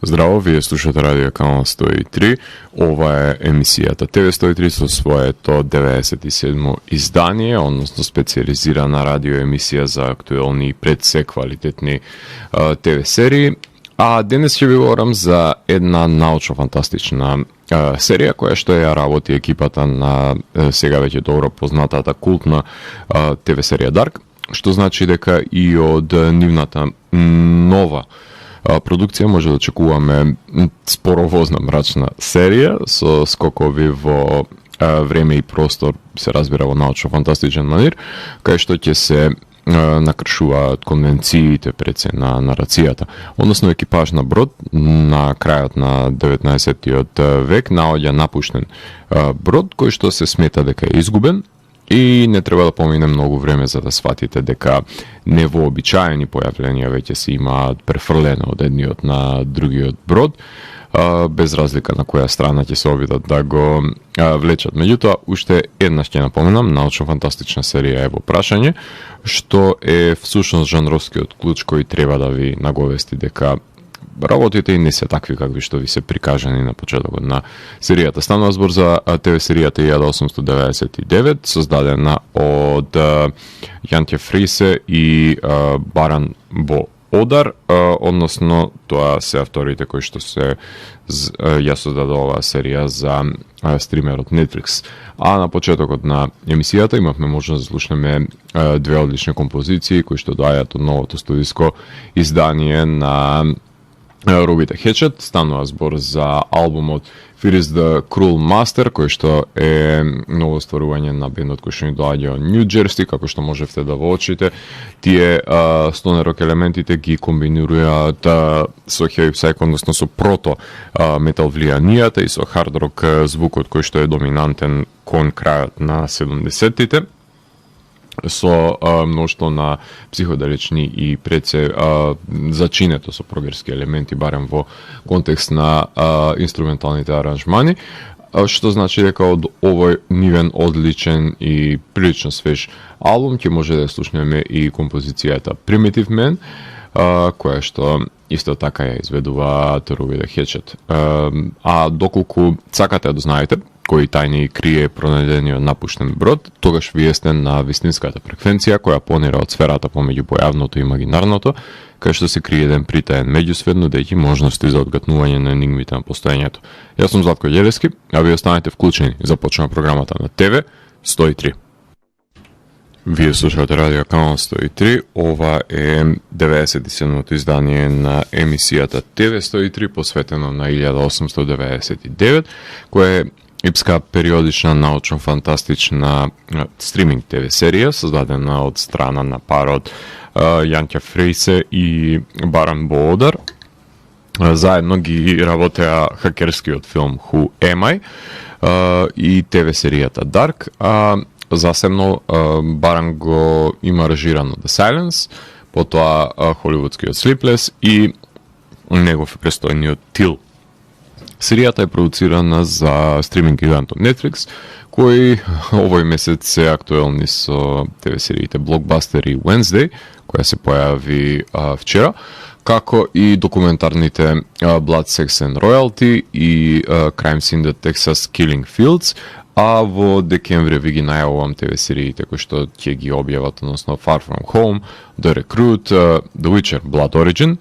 Здраво, вие слушате радио Канал 103. Ова е емисијата ТВ 103 со своето 97 издание, односно специализирана радио емисија за актуелни и пред се квалитетни ТВ серии. А денес ќе ви говорам за една научно-фантастична серија која што ја работи екипата на сега веќе добро познатата култна ТВ серија Dark, што значи дека и од нивната нова продукција може да очекуваме споровозна мрачна серија со скокови во време и простор, се разбира во научно-фантастичен манир, кај што ќе се накршуваат конвенциите пред се на нарацијата. Односно, екипаж на брод на крајот на 19-тиот век наоѓа напуштен брод кој што се смета дека е изгубен и не треба да помине многу време за да сватите дека невообичаени појавленија веќе се имаат префрлено од едниот на другиот брод, без разлика на која страна ќе се обидат да го влечат. Меѓутоа, уште еднаш ќе напоменам, научно-фантастична серија е во прашање, што е всушност жанровскиот клуч кој треба да ви наговести дека работите и не се такви какви што ви се прикажани на почетокот на серијата. Станува збор за ТВ серијата 1899, создадена од Јантје Фрисе и Баран Бо Одар, односно тоа се авторите кои што се ја создадува оваа серија за стримерот Netflix. А на почетокот на емисијата имавме можност да слушнеме две одлични композиции кои што доаѓаат од новото студиско издание на Робите Хечет. Станува збор за албумот Fear is the Cruel Master, кој што е ново стварување на бендот кој што ни доаѓа од Нью Джерси, како што можевте да воочите. Тие стонер рок елементите ги комбинираат со хеви псајк, односно со прото метал влијанијата и со хард рок звукот кој што е доминантен кон крајот на 70-тите. Со мноштво на психоделични и предсе зачинето со прогерски елементи, барем во контекст на инструменталните аранжмани, што значи дека од овој нивен одличен и прилично свеж албум ќе може да слушнеме и композицијата Primitive Man, која што исто така ја изведуваат Робите Хечет. А доколку сакате да знаете кои тајни крие пронајдениот напуштен брод, тогаш вие сте на вистинската фреквенција која понира од сферата помеѓу појавното и имагинарното, кај што се крие еден притаен меѓусвет, нудејќи можности за одгатнување на енигмите на постоењето. Јас сум Златко Ѓелевски, а вие останете вклучени. Започнува програмата на ТВ 103. Вие слушате радио Канал 103, ова е 97-то издание на емисијата ТВ 103, посветено на 1899, која е епска периодична научно-фантастична стриминг ТВ серија, создадена од страна на парот Јантје Фрисе и Баран Бо Одар. Заедно ги работеа хакерскиот филм Who Am I и ТВ серијата Dark. Засебно Баран го има режирано The Silence, потоа холивудскиот Sleepless и негов престојниот Till. Серијата е продуцирана за стриминг гигантот Netflix, кои овој месец се актуелни со ТВ сериите Blockbuster и Wednesday, која се појави вчера, како и документарните Blood, Sex and Royalty и Crime Scene the Texas Killing Fields, а во декември ви ги најавувам ТВ сериите кои што ќе ги објават, односно Far From Home, The Recruit, The Witcher, Blood Origin,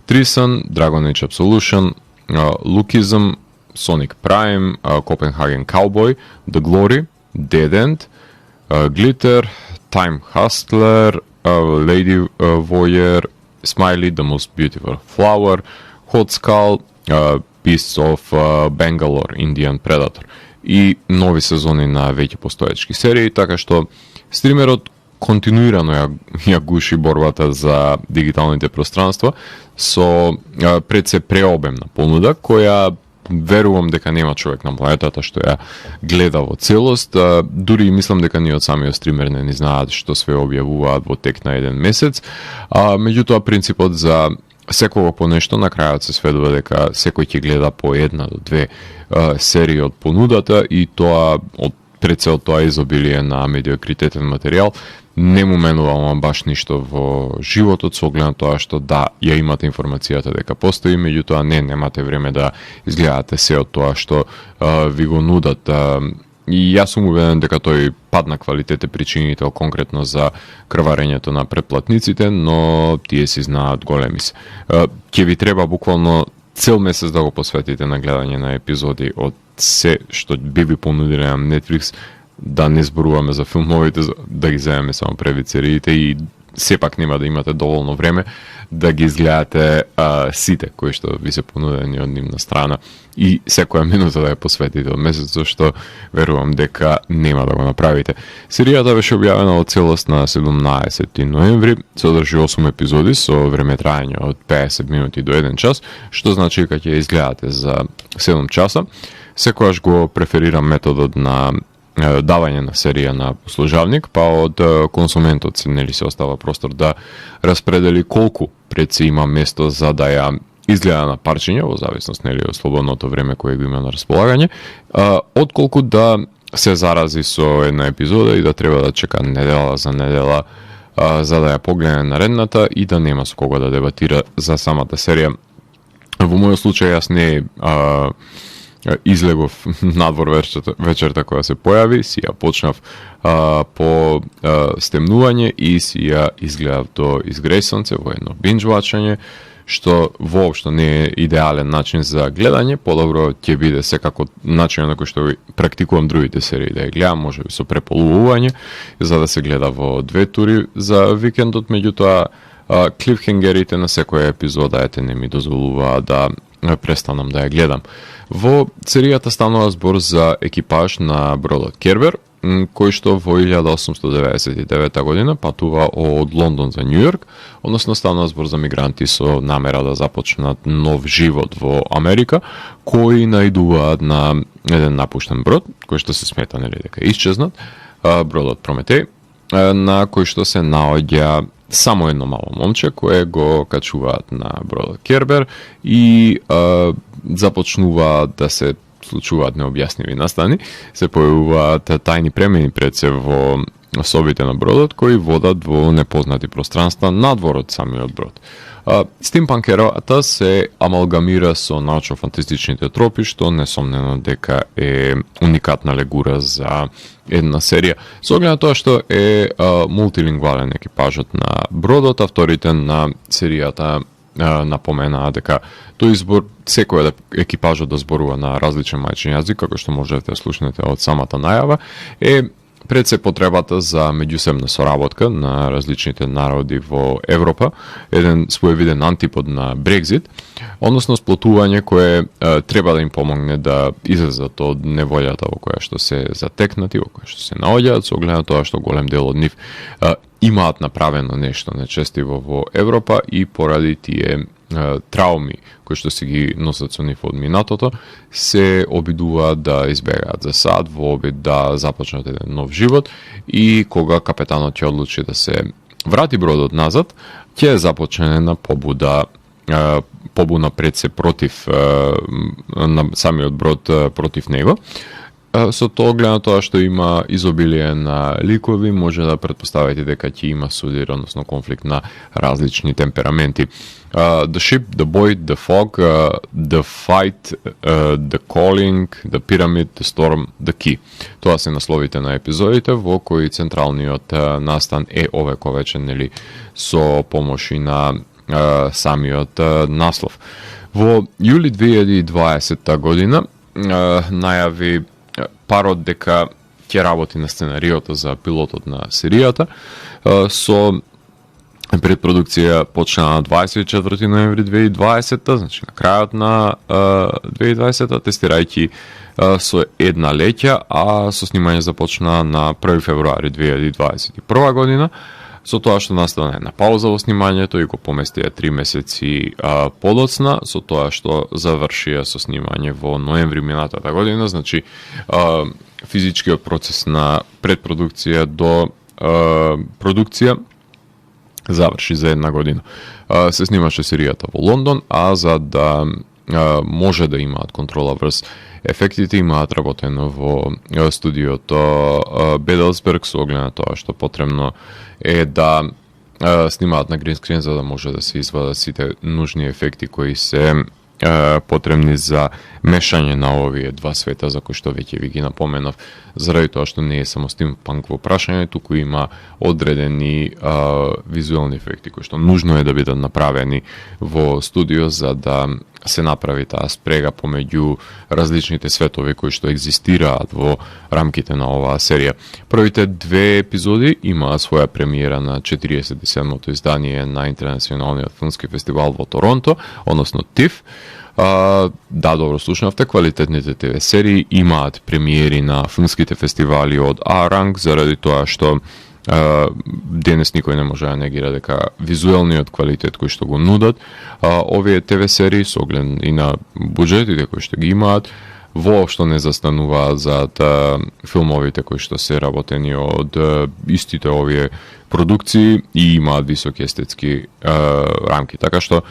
Treason, Dragon Age Absolution, Lookism, Sonic Prime, Copenhagen Cowboy, The Glory, Dead End, Glitter, Time Hustler, Lady Voyeur, Smiley, The Most Beautiful Flower, Hot Skull, Beasts of Bangalore, Indian Predator и нови сезони на веќе постоечки серии, така што стримерот континуирано ја гуши борбата за дигиталните пространства со пред се преобемна понуда, која верувам дека нема човек на планетата што ја гледа во целост. Дури и мислам дека ние од самиот стример не ни знаат што све објавуваат во тек на еден месец. Меѓутоа, принципот за секого по нешто на крајот се сведува дека секој ќе гледа по една до две серии од понудата и тоа од пред се од тоа изобилие на медиокритетен материјал не му менува баш ништо во животот, со оглед на тоа што да, ја имате информацијата дека постои, меѓутоа немате време да изгледате се од тоа што ви го нудат. И јас сум убеден дека тој пад на квалитет е причинител конкретно за крварењето на претплатниците, но тие си знаат големи се. Ќе ви треба буквално цел месец да го посветите на гледање на епизоди од се што би ви понудиле на Netflix, да не зборуваме за филмовите, да ги земеме само превид сериите и сепак нема да имате доволно време да ги изгледате сите кои што ви се понудени од нивна страна и секоја минута да ја посветите од месец, зашто верувам дека нема да го направите. Серијата беше објавена од целост на 17 ноември, содржи 8 епизоди со време траење од 50 минути до 1 час, што значи дека ќе изгледате за 7 часа. Секојаш го преферирам методот на давање на серија на послужавник, па од консументот се остава простор да распредели колку пред се има место за да ја изгледа на парчиња, во зависност од слободното време кое го има на располагање, отколку да се зарази со една епизода и да треба да чека недела за недела за да ја погледне наредната и да нема со кого да дебатира за самата серија. Во мојот случај јас не излегов надвор вечерта која се појави, си ја почнав по стемнување и си ја изгледав до изгресонце во едно бинџ-вачање, што воопшто не е идеален начин за гледање, подобро ќе биде секако начин на кој што практикувам другите серии да ја гледам, можеби со преполувување, за да се гледа во 2 тури за викендот, меѓутоа клифхенгерите на секоја епизода не ми дозволуваа да престанам да ја гледам. Во серијата станува збор за екипаж на бродот Кербер, кој што во 1899 година патува од Лондон за Њу Јорк, односно станува збор за мигранти со намера да започнат нов живот во Америка, кои наидуваат на еден напуштен брод, кој што се смета дека исчезнат, бродот Прометеј, на кој што се наоѓа само едно мало момче кое го качуваат на бродот Кербер и започнуваат да се случуваат необјасними настани, се појавуваат тајни премени пред се во особите на бродот кои водат во непознати пространства надвор од самиот брод. Стимпанк ерата се амалгамира со научно-фантастичните тропи, што несомнено дека е уникатна легура за една серија. Со оглед на тоа што е мултилингвален екипажот на бродот, авторите на серијата напоменаа дека тој избор секој екипажот да зборува на различен мајчин јазик, како што можете да слушнете од самата најава, е пред се потребата за меѓусебна соработка на различните народи во Европа, еден своевиден антипод на Брекзит, односно сплотување кое треба да им помогне да излезат од неволјата во која што се затекнати, во која што се наоѓаат, со оглед на тоа што голем дел од нив имаат направено нешто нечестиво во Европа и поради тие трауми кои што си ги носат со нив од минатото, се обидуваат да избегаат за сад во обид да започнат еден нов живот и кога капетанот ќе одлучи да се врати бродот назад, ќе започне на побуна пред се против на самиот брод против него. Со тоа гледано тоа што има изобилие на ликови, може да претпоставите дека ќе има судир, односно конфликт на различни темпераменти. The Ship, The Boy, The Fog, The Fight, The Calling, The Pyramid, The Storm, The Key. Тоа се насловите на епизодите во кои централниот настан е овековечен со помоши на самиот наслов. Во јули 2020 година најави парот дека ќе работи на сценариото за пилотот на серијата, со предпродукција почна на 24 ноември 2020, значи на крајот на 2020, тестирајќи со една леќа, а со снимање започна на 1 февруари 2021 година, со тоа што настана една пауза во снимањето и го поместија 3 месеци подоцна, со тоа што завршија со снимање во ноември минатата година, значи физичкиот процес на предпродукција до продукција заврши за една година. Се снимаше серијата во Лондон, а за да може да имаат контрола врз ефектите, имаат работено во студиото Беделсберг со оглед на тоа што потребно е да снимаат на грин скрин за да може да се извадат сите нужни ефекти кои се потребни за мешање на овие два света за кои што веќе ви ги напоменав, заради тоа што не е само стимпанк во прашање, туку има одредени визуелни ефекти кои што нужно е да бидат направени во студио за да се направи таа спрега помеѓу различните светови кои што екзистираат во рамките на оваа серија. Првите две епизоди имаа своја премиера на 47-то издание на Интернационалниот филмски фестивал во Торонто, односно ТИФ. Да, добро слушнавте, квалитетните ТВ серии имаат премиери на филмските фестивали од А-ранг, заради тоа што денес никој не може да негира дека визуелниот квалитет кој што го нудат овие ТВ серии со оглед и на буџетите кои што ги имаат воопшто не застануваат за филмовите кои што се работени од истите овие продукции и имаат високи естетски рамки, така што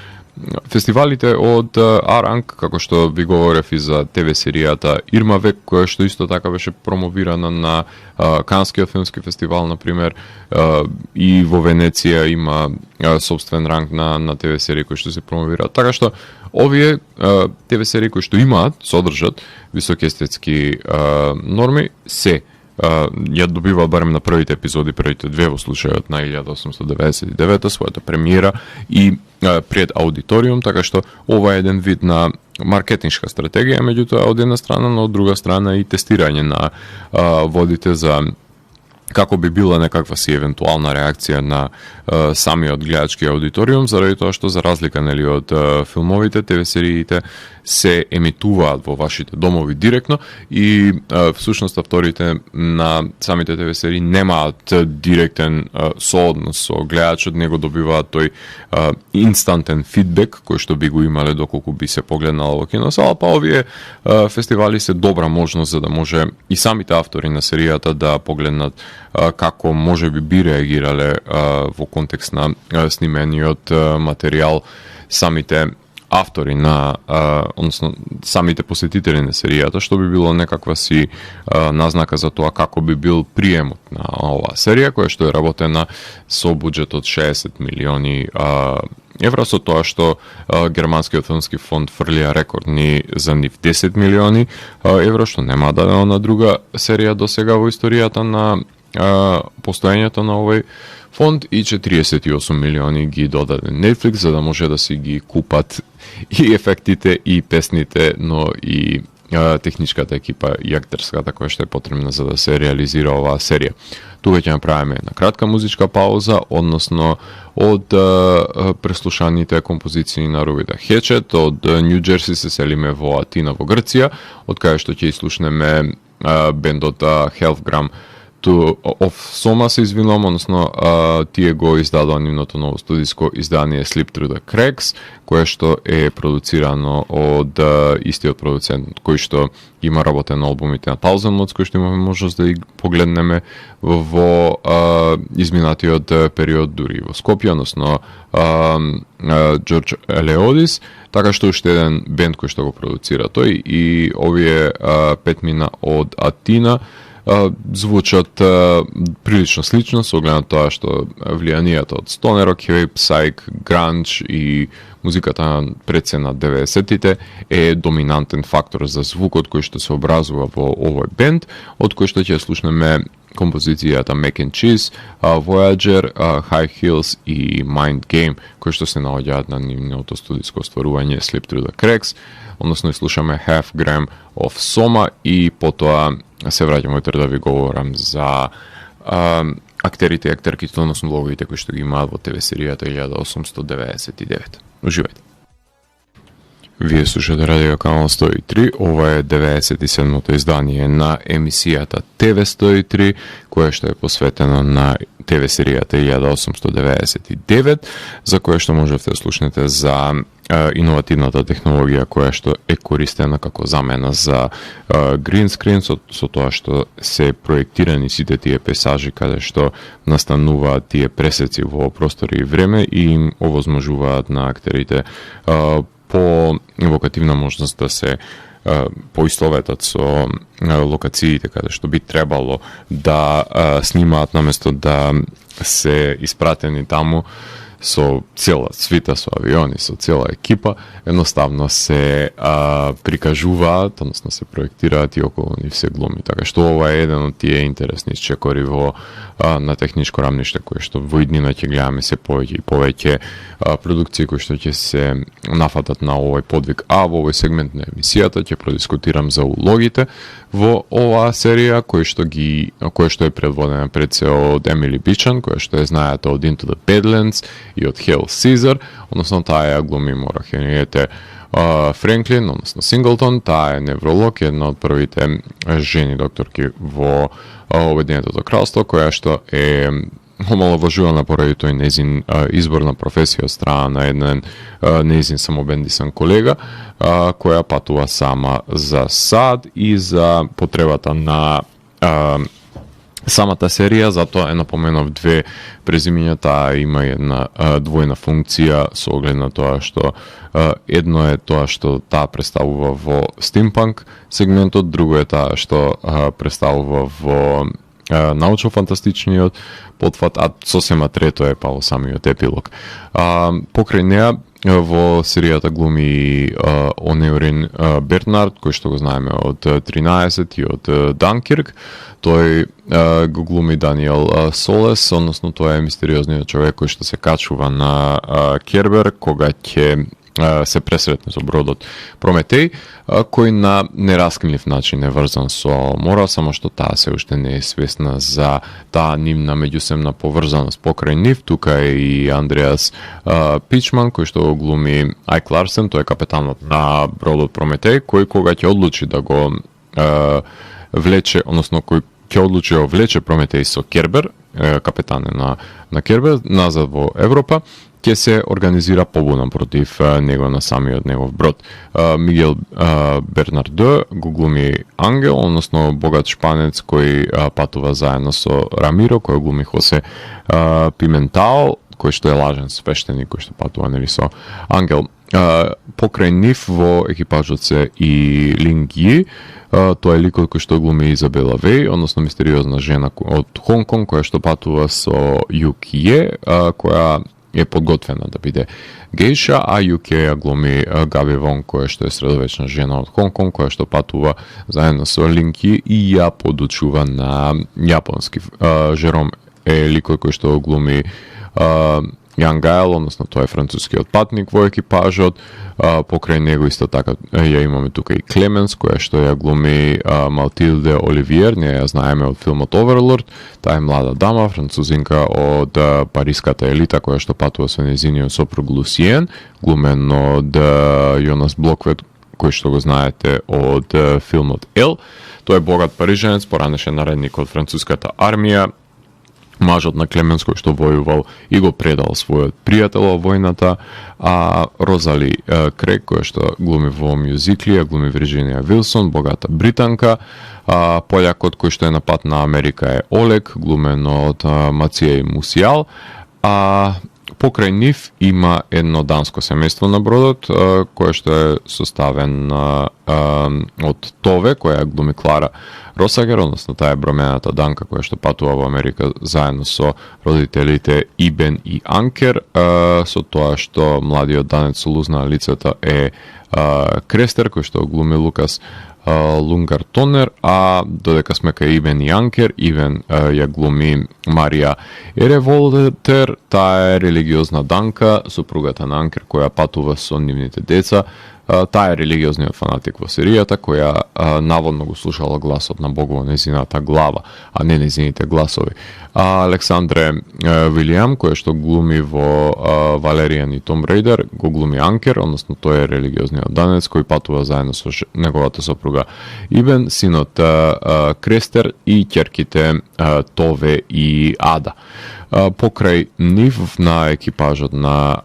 фестивалите од А-ранг, како што ви говорев и за ТВ серијата Ирма Век, која што исто така беше промовирана на Канскиот филмски фестивал, например, и во Венеција има собствен ранг на ТВ серии кои што се промовираат. Така што овие ТВ серии кои што имаат, содржат високи естетски норми, се ја добива барем на првите епизоди, првите две во случајот на 1899 својата премиера и пред аудиториум, така што ова е еден вид на маркетиншка стратегија, меѓутоа од една страна, но од друга страна и тестирање на водите за како би била некаква си евентуална реакција на самиот гледачки аудиториум, заради тоа што за разлика нели од филмовите, ТВ сериите се емитуваат во вашите домови директно и всушност авторите на самите ТВ серии немаат директен сооднос со гледачот, него добиваат тој инстантен фидбек кој што би го имале доколку би се погледнало во киносала, па овие фестивали се добра можност за да може и самите автори на серијата да погледнат како може би реагирале во контекст на снимениот материјал самите автори на, односно самите посетители на серијата, што би било некаква си назнака за тоа како би бил приемот на оваа серија, која што е работена со буџет од 60 милиони евра, со тоа што германскиот филмски фонд фрлија рекордни за нив 10 милиони евра, што нема дадено на друга серија до сега во историјата на постоењето на овој фонд, и 48 милиони ги додаде Netflix за да може да си ги купат и ефектите и песните, но и техничката екипа и актерската која што е потребна за да се реализира оваа серија. Тука ќе направиме една кратка музичка пауза, односно од преслушаните композиции на Рубита Хечет, од Нью Джерси се селиме во Атина во Грција, од кај што ќе слушнеме бендот Halfgram of Soma се извинувам, односно тие го издадоа нивното ново студиско издание Slip Through the Cracks, кое што е продуцирано од истиот продуцент кој што има работен на албумите на Thousand Mods, кој што имаме можност да ги погледнеме во изминатиот период дури во Скопје, односно Джордж Елеодис, така што уште еден бенд кој што го продуцира тој, и овие петмина од Атина звучат прилично слично со оглед на тоа што влијанието од Stoner Rock, Heavy Psych, Grunge и музиката пред се на 90-тите е доминантен фактор за звукот кој што се образува во овој бенд, од кој што ќе слушнеме композицијата Mac and Cheese, Voyager, High Heels и Mind Game, кои што се наоѓаат на нивното студиско стварување Slip Through the Cracks, односно слушаме Half Gram of Soma и потоа се враќаме утре да ви говорам за актерите и актерките, односно влоговите кои што ги имаат во ТВ серијата 1899. Уживајте. Вие слушате Радио Канал 103, ова е 97-то издание на емисијата ТВ 103, која што е посветена на ТВ серијата 1899, за која што можете да слушнете за иновативната технологија која што е користена како замена за green screen, со тоа што се проектирани сите тие пейзажи каде што настануваат тие пресеци во простор и време и им овозможуваат на актерите по евокативна можност да се поистоветат со локациите каде што би требало да снимаат наместо да се испратени таму со цела свита, со авиони, со цела екипа, едноставно се прикажуваат, односно се проектираат и околу нив се глуми. Така што ова е еден од тие интересни чекори на техничко рамниште, кој што во иднина ќе гледаме се повеќе и повеќе продукции кои што ќе се нафатат на овој подвиг. А во овој сегмент на емисијата ќе продискутирам за улогите во оваа серија, кој што е предводена пред се од Емили Бичан, која што е знаете од Into the Badlands и од Hail Caesar, односно таа ја глуми Мора Хенриете Френклин, односно Синглтон. Таа е невролог, една од првите жени докторки во Обединетото кралство, која што е омаловажувана поради тој незин избор на професија од страна на еден незин самобендисан колега, која патува сама за САД и за потребата на самата серија, затоа е напоменав две презимиња. Таа има една двојна функција со оглед на тоа што едно е тоа што таа представува во стимпанк сегментот, друго е таа што представува во научно-фантастичниот потфат, а сосема трето е па во самиот епилог. Покрај неа во серијата глуми Онеорин Бернард, кој што го знаеме од 13 и од Данкирк. Тој го глуми Даниел Солес, односно тоа е мистериозниот човек кој што се качува на Кербер кога ќе се пресретне со бродот Прометеј, кој на нераскинлив начин е врзан со Мора, само што таа се уште не е свесна за таа нивна меѓусебна поврзаност покрај нив. Тука е и Андреас Пичман, кој што го глуми Айк Ларсен, тој е капетанот на бродот Прометеј, кој кога ќе одлучи да го влече, односно кој ќе одлучи да влече Прометеј со Кербер, капетан на Кербер, назад во Европа, ќе се организира побуна против него на самиот негов брод. Мигел Бернардо го глуми Ангел, односно богат шпанец кој патува заедно со Рамиро, кој глуми Хосе Пиментао, кој што е лажен свештеник, кој што патува нели со Ангел. Покрај нив во екипажот се и Линги, тоа е ликот кој што глуми Изабела Веј, односно мистериозна жена од Хонг Конг, која што патува со Юкие, која е подготвена да биде гейша, а Юке ја глуми Габи Вон, која што е средовечна жена од Хонг Конг, која што патува заедно со Линки и ја подучува на јапонски. Жером е ликот кој што глуми Јан Гайл, односно тоа е францускиот патник во екипажот. Покрај него исто така ја имаме тука и Клеменс, која што ја глуми Малтилде Оливиер, ние ја знаеме од филмот Оверлорд. Таа е млада дама, французинка од париската елита, која што патува со незиниот сопруг Лусиен, глумен од Јонас Блоквет, кој што го знаете од филмот Ел. Тој е богат парижанец, поранешен наредник од француската армија, мажот на Клеменс кој што војувал и го предал својот пријател во војната, а Розали Крек, која што глуми во мюзикли, глуми Вирџинија Вилсон, богата британка. Полјакот кој што е на пат на Америка е Олег, глумен од Мациеј Мусијал. Покрај нив има едно данско семејство на бродот, кое што е составен од Тове, која глуми Клара Росагер, односно таа е бромената данка која што патува во Америка заедно со родителите Ибен и Анкер, со тоа што младиот данец со лузна лицето е Крестер, кој што глуми Лукас Лунгар Тонер, а додека сме кај Ибен и Анкер, Ибен ја глуми Марија Ереволтер, таа е религиозна данка, супругата на Анкер која патува со нивните деца. Таа е религиозниот фанатик во серијата, која наводно го слушала гласот на Бог во незината глава, а не незините гласови. Александре Вилијам, која што глуми во Валеријан и Том Рейдер, го глуми Анкер, односно тој е религиозниот данец кој патува заедно со неговата сопруга Ибен, синот Крестер и ќерките Тове и Ада. Покрај нив на екипажот на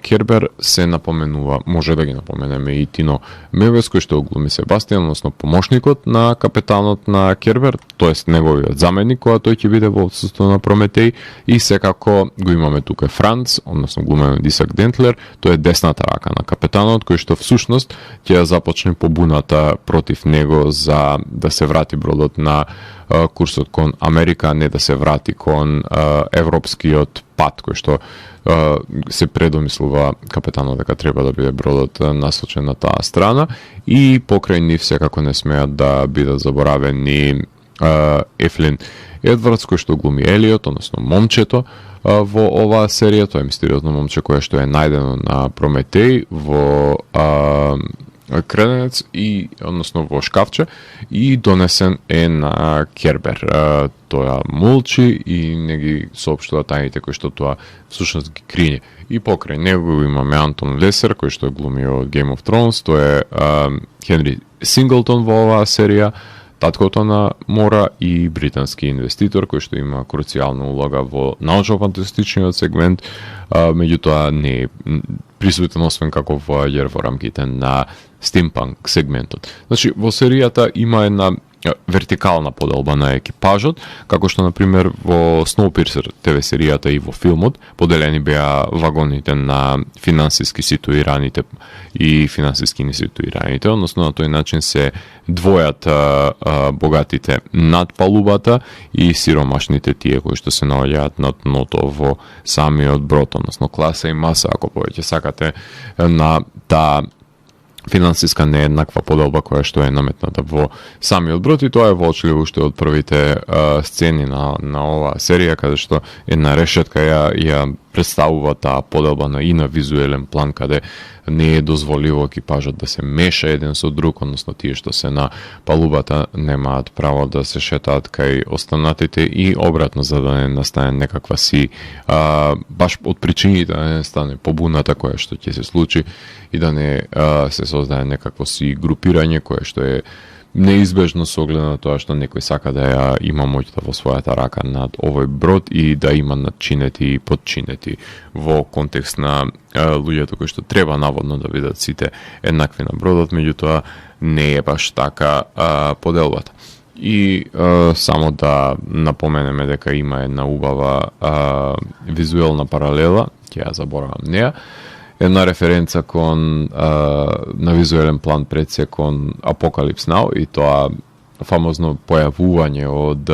Кербер се напоменува, може да ги напоменеме и Тино Мевес, кој што глуми Себастијан, односно помошникот на капетанот на Кербер, тоест неговиот заменик кога тој ќе биде во отсуство на Прометеј, и секако го имаме тука Франц, односно глумен Дисак Дентлер, тој е десната рака на капетанот, кој што всушност ќе започне побуната против него за да се врати бродот на курсот кон Америка, не да се врати кон европскиот пат, кој што се предомислува капетанот дека треба да биде бродот насочен на таа страна, и покрај нив секако не смеат да бидат заборавени Ефлин Едвардс, кој што глуми Елиот, односно момчето во оваа серија. Тоа е мистериозно момче кое што е најдено на Прометеј во креденец, и односно во шкафче, и донесен е на Кербер. Тоа молчи и не ги соопштува тајните кои што тоа всушност ги крие. И покрај него имаме Антон Лесер, кој што е глумио Game of Thrones. Тоа е Хенри Синглтон во оваа серија, таткото на Мора, и британски инвеститор кој што има круцијална улога во научно-фантастичниот сегмент, меѓутоа не е присутен освен како воаѓер во рамките на стимпанк сегментот. Значи, во серијата има една вертикална поделба на екипажот, како што, например, во Snowpiercer ТВ серијата и во филмот, поделени беа вагоните на финансиски ситуираните и финансиски неситуираните, односно на тој начин се двојат богатите над палубата и сиромашните тие кои што се наоѓаат над дното во самиот брод, односно класа и маса, ако повеќе сакате, на таа финансиска нееднаква поделба која што е наметната во самиот брод, и тоа е воочливо уште од првите сцени на оваа серија, каде што една решетка ја представува таа поделба и на визуелен план, каде не е дозволиво екипажот да се меша еден со друг, односно тие што се на палубата немаат право да се шетаат кај останатите, и обратно, за да не настане некаква баш од причините да не стане побуната која што ќе се случи и да не се создае некакво групирање кое што е неизбежно со оглед на тоа што некој сака да ја има моќта во својата рака над овој брод и да има надчинети и подчинети во контекст на луѓето кои што треба наводно да бидат сите еднакви на бродот, меѓутоа не е баш така поделбата. И само да напоменеме дека има една убава визуелна паралела, ќе ја заборавам неа, една референца кон на визуелен план пред се кон Апокалипс Нау, и тоа фамозно појавување од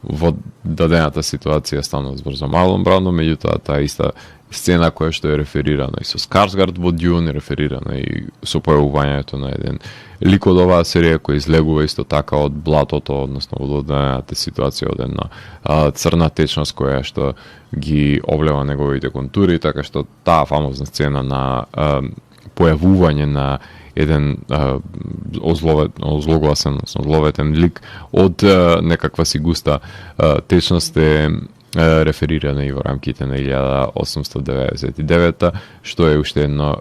во дадената ситуација станува збор за Марлон Брандо, меѓутоа таа иста сцена која што е реферирана и со Скарсгард во Дюн, реферирана и со појавувањето на еден лик од оваа серија кој излегува исто така од блатото, односно од дадената ситуација, од една црна течност која што ги облева неговите контури, така што таа фамозна сцена на појавување на еден озлогласен, зловетен лик од некаква си густа течност е реферирана и во рамките на 1899, што е уште едно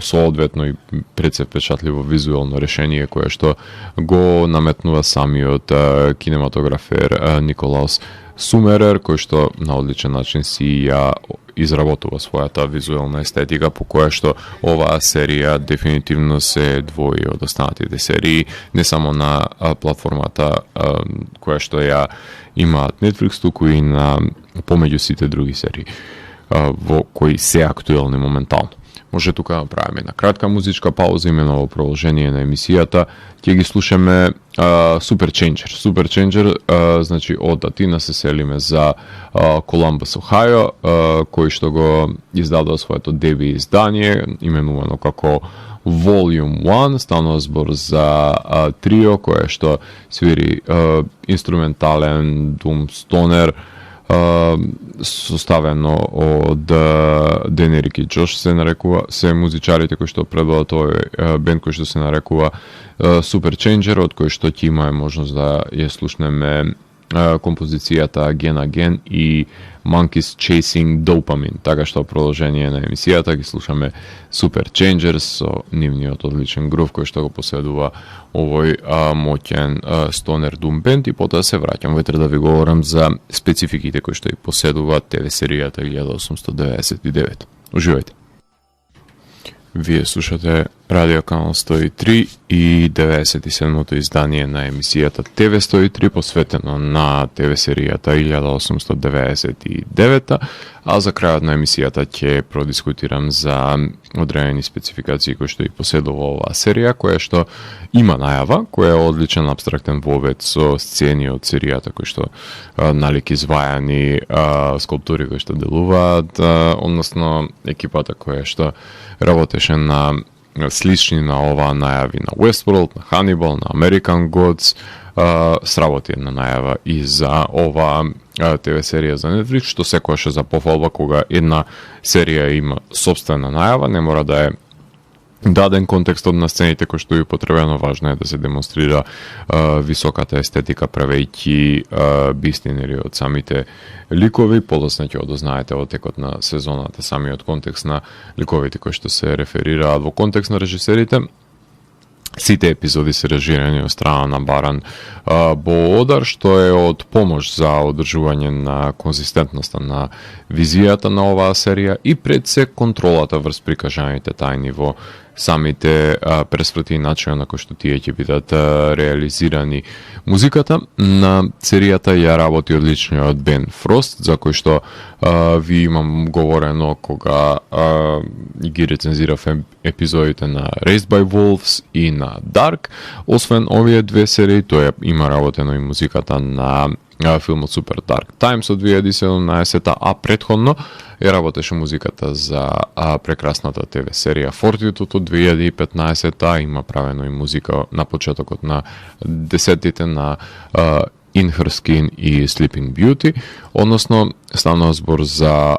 соодветно и прецепечатливо визуелно решение кое што го наметнува самиот кинематографер Николаус Сумерер, кој што на одличен начин си ја изработува својата визуелна естетика, по која што оваа серија дефинитивно се двои од останатите серии, не само на платформата која што ја имаат Netflix, туку и на помеѓу сите други серии во кои се актуелни моментално. Може тука да направиме една кратка музичка пауза, имено во продолжение на емисијата. Ќе ги слушаме Superchanger. Superchanger, значи од Атина се селиме за Коламбус, Охајо, кој што го издадува своето деби издание, именувано како Volume 1, станува збор за трио кое што свири инструментален дум стонер, составено од Денерик и Джош се нарекува, се музичарите кои што предводат овој бенд кој што се нарекува Superchanger, од кој што ќе имаме можност да ја слушнеме композицијата Again Again и Monkeys Chasing Dopamine, така што продолжение на емисијата ги слушаме Super Changers со нивниот одличен грув кој што го поседува овој моќен стонер дум бенд, и потоа се враќам ветер да ви говорам за спецификите кои што и поседува ТВ серијата 1899. Уживајте. Вие слушате Радио Канал 103 и 97-то издание на емисијата ТВ 103, посветено на ТВ серијата 1899, а за крајот на емисијата ќе продискутирам за одредени спецификации кои што и поседува оваа серија, која што има најава, која е одличен абстрактен вовед со сцени од серијата кои што налик извајани, скулптури кои што делуваат, односно екипата која што работеше на слични на оваа најави на Westworld, на Hannibal, на American Gods, сработи една најава и за оваа ТВ серија за Netflix, што секогаш е за пофалба кога една серија има сопствена најава, не мора да е даден контекстот на сцените кои што е потребено, важно е да се демонстрира високата естетика, правејќи бистинери од самите ликови. Подоцна ќе одознаете во текот на сезоната самиот контекст на ликовите кои што се реферираат во контекст на режисерите. Сите епизоди се режирани од страна на Баран Боодар, што е од помош за одржување на конзистентноста на визијата на оваа серија и пред се контролата врз прикажаните тајни во самите пресврти и начина на кој што тие ќе бидат реализирани. Музиката на серијата ја работи одличниот Бен Фрост, за кој што ви имам говорено кога ги рецензирав епизодите на Raised by Wolves и на Dark. Освен овие две серии, тој има работено и музиката на филмот Super Dark Times од 2017, а предходно ја работеше музиката за прекрасната ТВ серија Fortitude од 2015, има правено и музика на почетокот на десетите на In Her Skin и Sleeping Beauty, односно станува збор за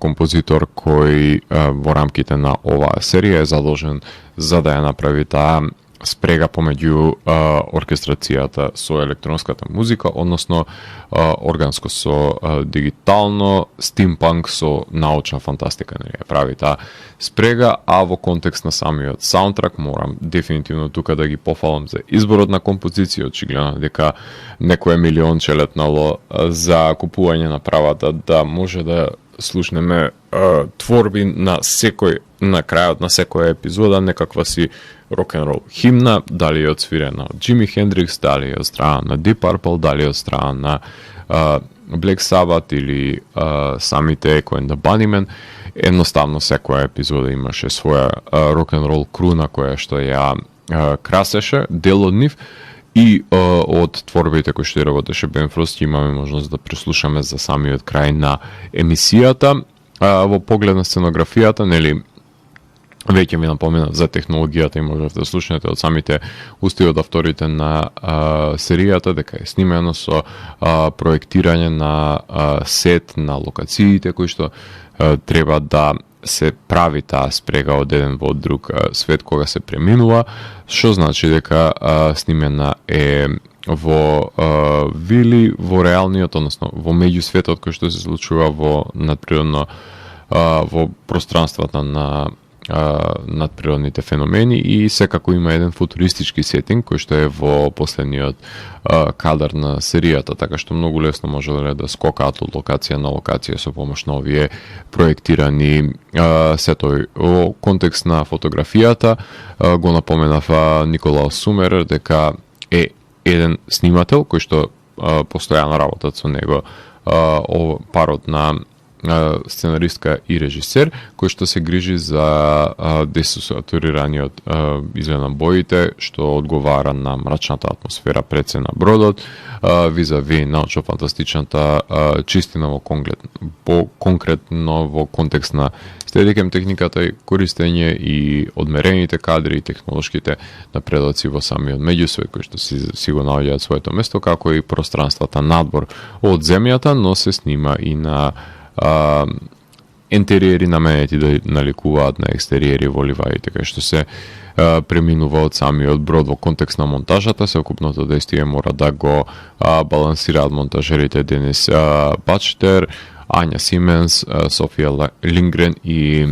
композитор кој во рамките на оваа серија е задолжен за да ја направи таа спрега помеѓу оркестрацијата со електронската музика, односно органско со дигитално, стимпанк со научна фантастика, не прави таа спрега, а во контекст на самиот саундтрак морам дефинитивно тука да ги пофалам за изборот на композиција, очигледно дека некое милионче летнало за купување на правата да може да слушнеме творби на секој, на крајот на секоја епизода, некаква си рок-н-рол химна, дали е одсвирена од Джими Хендрикс, дали е од страна на Deep Purple, дали е од страна на Black Sabbath или самите Echo and the Bunnymen. Едноставно секоја епизода имаше своја рок-н-рол круна која што ја красеше, дел од нив. И од творбите кои што работеше Бен Фрост имаме можност да преслушаме за самиот крај на емисијата. Во поглед на сценографијата, нели, веќе ми напоменав за технологијата и можете да слушнете од самите усти од авторите на серијата, дека е снимено со проектирање на сет, на локациите кои што треба да се прави таа спрега од еден во друг свет кога се преминува, што значи дека снимена е во вили, во реалниот, односно во меѓусветот кој што се случува во надприродно, во пространствата на надприродните феномени, и секако има еден футуристички сетинг кој што е во последниот кадар на серијата, така што многу лесно може да скокаат од локација на локација со помош на овие проектирани сетови. Во контекст на фотографијата го напоменав Николаус Сумерер дека е еден снимател кој што постојано работат со него, парот на сценаристка и режисер, кој што се грижи за десатурираниот изглед на боите, што одговара на мрачната атмосфера пред се на бродот, визави научно-фантастичната чистина во конкретно во контекст на стедикем техниката и користење и одмерените кадри и технолошките напредоци во самиот меѓусвет кој што си го наоѓаат своето место, како и пространствата надбор од земјата, но се снима и на интериери наменети да наликуваат на екстериери во ливадите, кај што се преминува од самиот брод во контекст на монтажата. Секупното действие мора да го балансираат монтажерите Денис Бачтер, Ања Сименс, Софија Лингрен и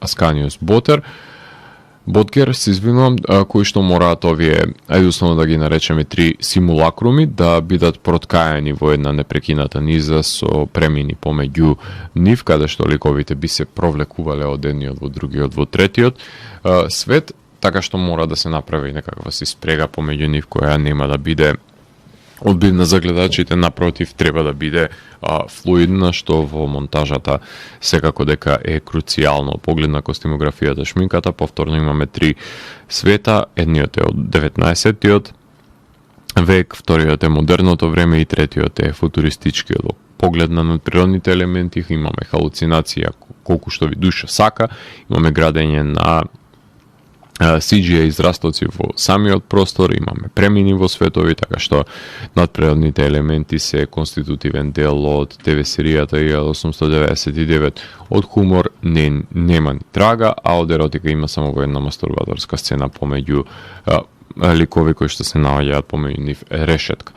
Асканиус Ботгер, се извинувам, кои што мораат овие, условно да ги наречеме 3 симулакруми, да бидат проткаени во една непрекината низа со премини помеѓу нив, каде што ликовите би се провлекувале од едниот во другиот во третиот свет, така што мора да се направи некаква си спрега помеѓу нив, која нема да биде одбивна за гледачите, напротив, треба да биде флуидна, што во монтажата секако дека е круцијално. Поглед на костимографијата, шминката, повторно имаме 3 света, едниот е од 19-тиот век, вториот е модерното време и третиот е футуристичкиот. Поглед на надприродните елементи, имаме халуцинација колку што ви душа сака, имаме градење на CGI израстоци во самиот простор, имаме премини во светови, така што надприродните елементи се конститутивен дел од ТВ серијата 1899. Од хумор нема ни трага, а од еротика има само во една мастурбаторска сцена помеѓу ликови кои што се наоѓаат помеѓу нив решетка.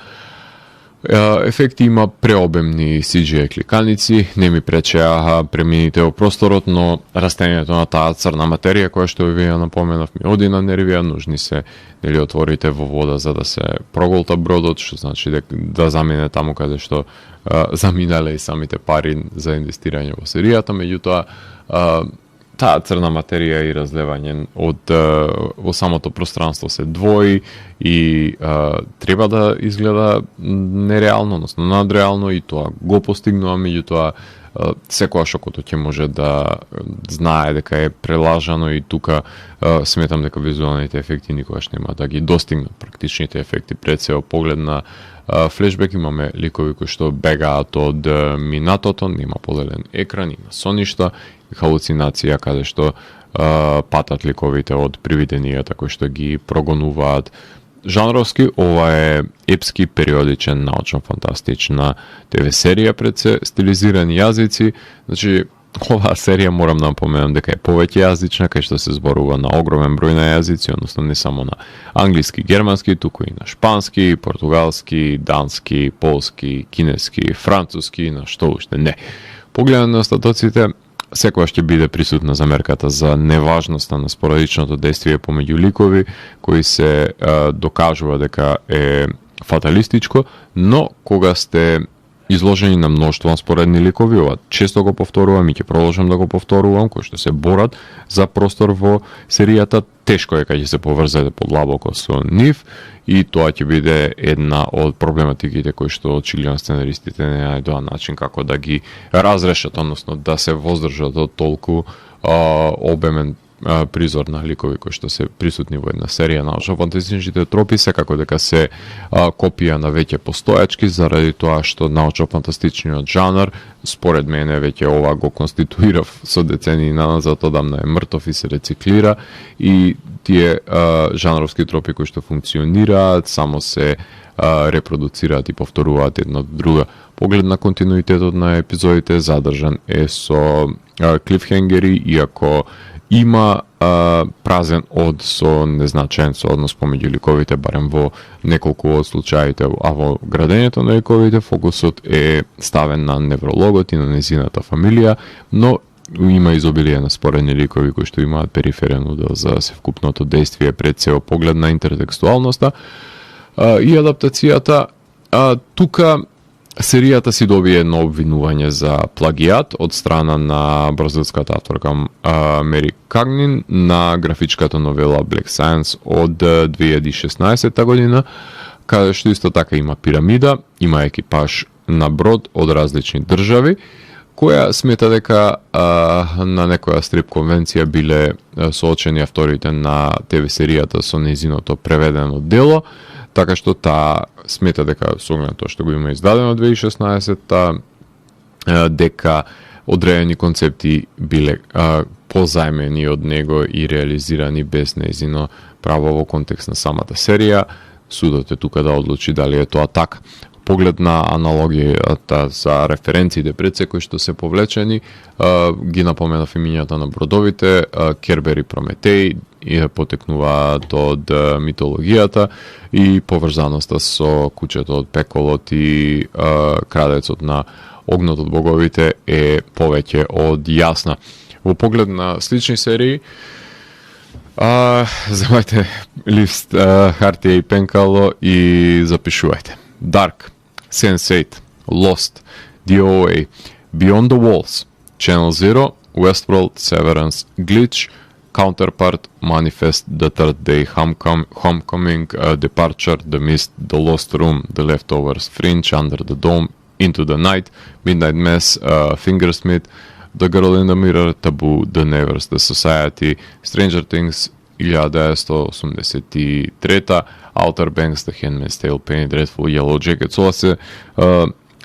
Ефекти има преобемни CGI кликаници, не ми пречеа премините во просторот, но растењето на таа црна материја која што ви ја напоменав ми оди на нервија, нужни се нели отворите во вода за да се проголта бродот, што значи да замине таму каде што заминале и самите пари за инвестирање во серијата, меѓутоа таа црна материја и разлевање од во самото пространство се двои и треба да изгледа нереално, односно надреално, и тоа го постигнува, меѓутоа секојаш окото ќе може да знае дека е прелажано и тука сметам дека визуалните ефекти никогаш нема да ги достигнат практичните ефекти. Пред се поглед на флешбек имаме ликови кои што бегаат од минатото, нема поделен екран, има соништа, халуцинација каде што патат ликовите од привиденијата кои што ги прогонуваат. Жанровски, ова е епски, периодичен, научно-фантастична ТВ серија пред се, стилизирани јазици. Значи, оваа серија морам да напоменам дека е повеќе јазична, кај што се зборува на огромен број на јазици, односно не само на англиски, германски, туку и на шпански, португалски, дански, полски, кинески, француски, на што уште не. Погледано на остатоците, секогаш ќе биде присутна замерката за неважноста на спорадичното действие помеѓу ликови, кои се докажува дека е фаталистичко, но кога сте изложени на мноштво споредни ликови, ова често го повторувам и ќе продолжам да го повторувам, кои што се борат за простор во серијата, тешко е кога ќе се поврзете подлабоко со нив, и тоа ќе биде една од проблематиките кои што очигледно сценаристите не најдоа начин како да ги разрешат, односно да се воздржат од толку обемен призор на ликови кои што се присутни во една серија. Научно-фантастичните тропи секако дека се копија на веќе постојачки, заради тоа што научно-фантастичниот жанр, според мене, веќе ова го конституирав со децении назад, одамна е мртов и се рециклира, и тие жанровски тропи кои што функционираат, само се репродуцираат и повторуваат една друга. Поглед на континуитетот на епизодите задржан е со клифхенгери, иако има празен од со незначаен сооднос помеѓу ликовите, барем во неколку од случаите, а во градењето на ликовите фокусот е ставен на неврологот и на незината фамилија, но има изобилие на споредни ликови кои што имаат периферен удел за севкупното действие пред се поглед на интертекстуалноста и адаптацијата. Тука серијата си добие едно обвинување за плагијат од страна на бразилската авторка Мери Кагнин на графичката новела Black Science од 2016 година, каде што исто така има пирамида, има екипаж на брод од различни држави, која смета дека на некоја стрип конвенција биле соочени авторите на ТВ серијата со незиното преведено дело, така што таа смета дека со оглед на тоа што го има издадено 2016, дека одредени концепти биле позајмени од него и реализирани без нејзино право во контекст на самата серија. Судот е тука да одлучи дали е тоа така. поглед на аналогијата за референциите пред кои што се повлечени, ги напоменав имињата на бродовите, Кербер и Прометеј, потекнуваат од митологијата и поврзаноста со куќето од пеколот и крадецот на огнот од боговите е повеќе од јасна. Во поглед на слични серии, земајте лист, хартија и пенкало и запишувајте. Dark, Sense8, Lost, DOA, Beyond the Walls, Channel Zero, Westworld, Severance, Glitch, Counterpart, Manifest, The Third Day, Homecoming, Departure, The Mist, The Lost Room, The Leftovers, Fringe, Under the Dome, Into the Night, Midnight Mass, Fingersmith, The Girl in the Mirror, Taboo, The Nevers, The Society, Stranger Things, 1983, Outer Banks, The Handmaid's Tale, Penny Dreadful, Yellow Jackets. Ова се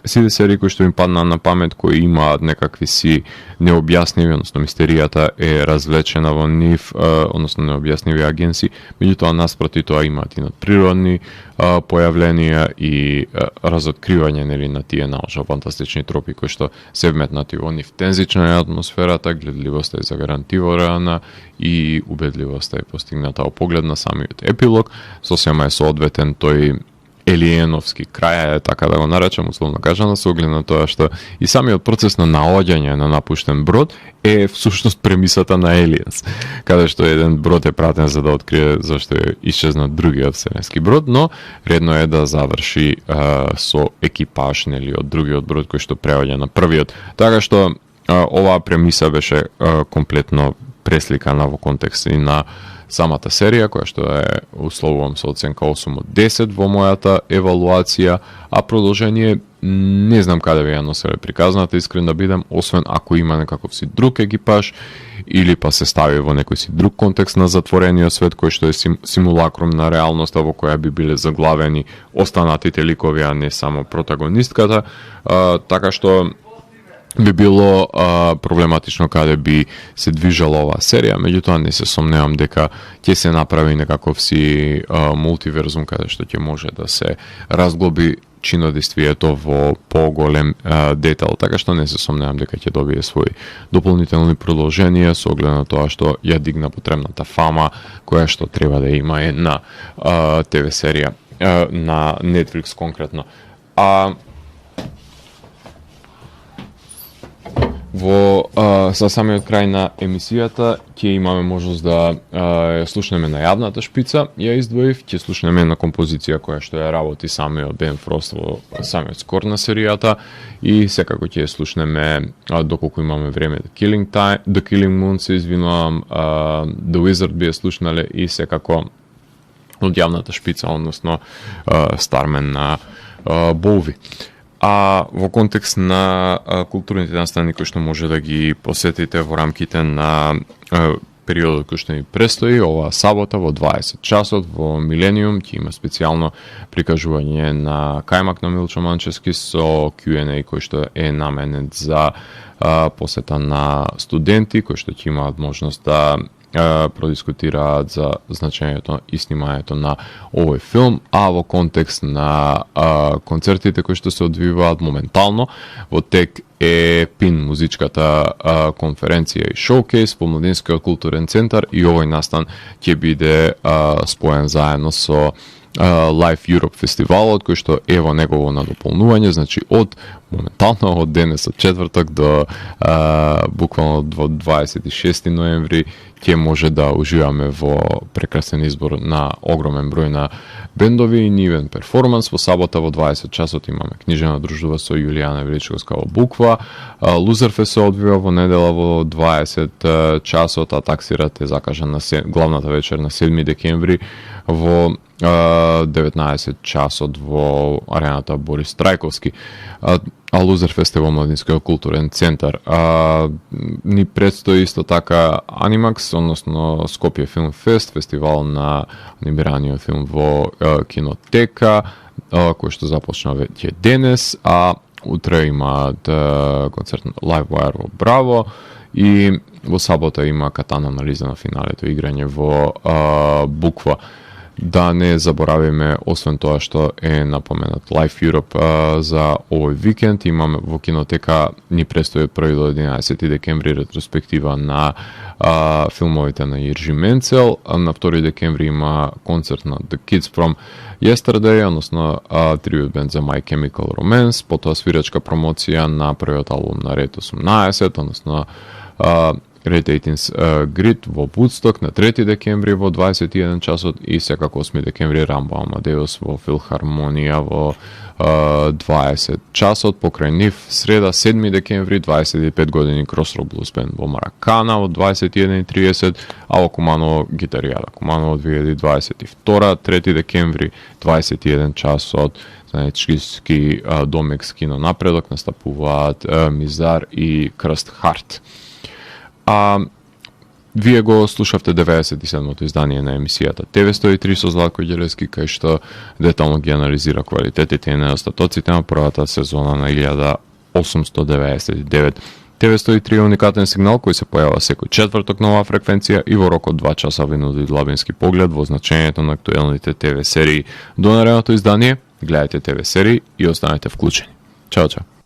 сите серии кои што им падна на памет, кои имаат некакви си необјасневи, односно мистеријата е развлечена во нив, односно необјасневи агенси, меѓутоа наспроти тоа имаат и надприродни појавленија и разоткривање нели на тие научно-фантастични тропи кои што се вметнати во нив. Тензична е атмосферата, гледливоста е загарантирана и убедливоста е постигната во поглед на самиот епилог, сосема е соодветен тој елиеновски крај, така да го наречам, условно кажано, со оглед на тоа што и самиот процес на наоѓање на напуштен брод е всушност премисата на Aliens, каде што еден брод е пратен за да открие зашто е исчезнат другиот вселенски брод, но редно е да заврши со екипаж нели од другиот брод кој што преоѓа на првиот. Така што оваа премиса беше комплетно пресликана во контекст и на самата серија, која што е условувам со оценка 8 од 10 во мојата евалуација, а продолжение не знам каде би ја носеле приказната, искрен да бидам, освен ако има некаков си друг екипаж или па се стави во некој си друг контекст на затворениот свет кој што е симулакрум на реалноста во која би биле заглавени останатите ликови, а не само протагонистката, така што би било проблематично каде би се движала оваа серија, меѓутоа не се сомневам дека ќе се направи некаков си мултиверзум каде што ќе може да се разглоби чинодействието во поголем детал, така што не се сомневам дека ќе добие своји дополнителни продолженија со оглед на тоа што ја дигна потребната фама која што треба да има една ТВ серија на Netflix конкретно. Во за самиот крај на емисијата ќе имаме можност да ја слушнеме најавната шпица, ја издвоив, ќе слушнеме на композиција која што ја работи самиот Бен Фрост во самиот скор на серијата и секако ќе ја слушнеме доколку имаме време The Killing Moon, се извинувам, The Wizard би ја слушнале и секако од јавната шпица, односно Стармен на Боуви. А во контекст на културните настани кои што може да ги посетите во рамките на периодот кој што ни престои, оваа сабота во 20 часот во Милениум ќе има специјално прикажување на кајмак на Милчо Манчевски со Q&A кој што е наменет за посета на студенти кои што ќе имаат можност да продискутираат за значењето и снимањето на овој филм, а во контекст на концертите кои што се одвиваат моментално во тек е ПИН музичката конференција и шоукейс во Младинскиот културен центар и овој настан ќе биде споен заедно со Live Europe фестивалот кој што е во негово надополнување, значи од моментално од денес од четврток до буквално до 26 ноември ќе може да уживаме во прекрасен избор на огромен број на бендови и нивен перформанс. Во сабота во 20 часот имаме книжена дружба со Јулијана Величковска во Буква. Лузерфест се одвива во недела во 20 часот, а таксират е закажан на главната вечер на 7 декември во 19 часот во арената Борис Трајковски. А Лузерфест е во Младинскиот културен центар. Ни предстои исто така Анимакс, односно Скопје Филм Фест, фестивал на анимираниот филм во кинотека, кој што започна веќе денес, а утре имаат концерт Live Wire во Браво и во сабота има катан анализа на финалето играње во Буква. Да не заборавиме, освен тоа што е напоменат Life Europe за овој викенд, имаме во кинотека, ни престои од 1 до 11 декември ретроспектива на филмовите на Иржи Менцел. На 2 декември има концерт на The Kids from Yesterday, односно трибют бенд за My Chemical Romance, потоа свирачка промоција на првиот албум на Red 18, односно Red 18's Grid во Woodstock на 3 декември во 21 часот и секако 8 декември Рамбо Амадеус во Филхармонија во 20 часот. Покрај нив среда 7 декември 25 години Crossroad Blues Band во Маракана во 21:30, а во Куманово гитаријада Куманово 2022. 3 декември 21 часот заеднички домек кино Напредок настапуваат Мизар и Крст Харт. Вие го слушавте 97-то издание на емисијата TV103 со Златко Ѓелевски, кај што детално ги анализира квалитетите и недостатоците на првата сезона на 1899. TV103 е уникатен сигнал кој се појава секој четврток на оваа фреквенција и во рок од 2 часа ви нуди длабински поглед во значењето на актуелните ТВ серии. До наредното издание, гледајте ТВ серии и останете вклучени. Чао, чао!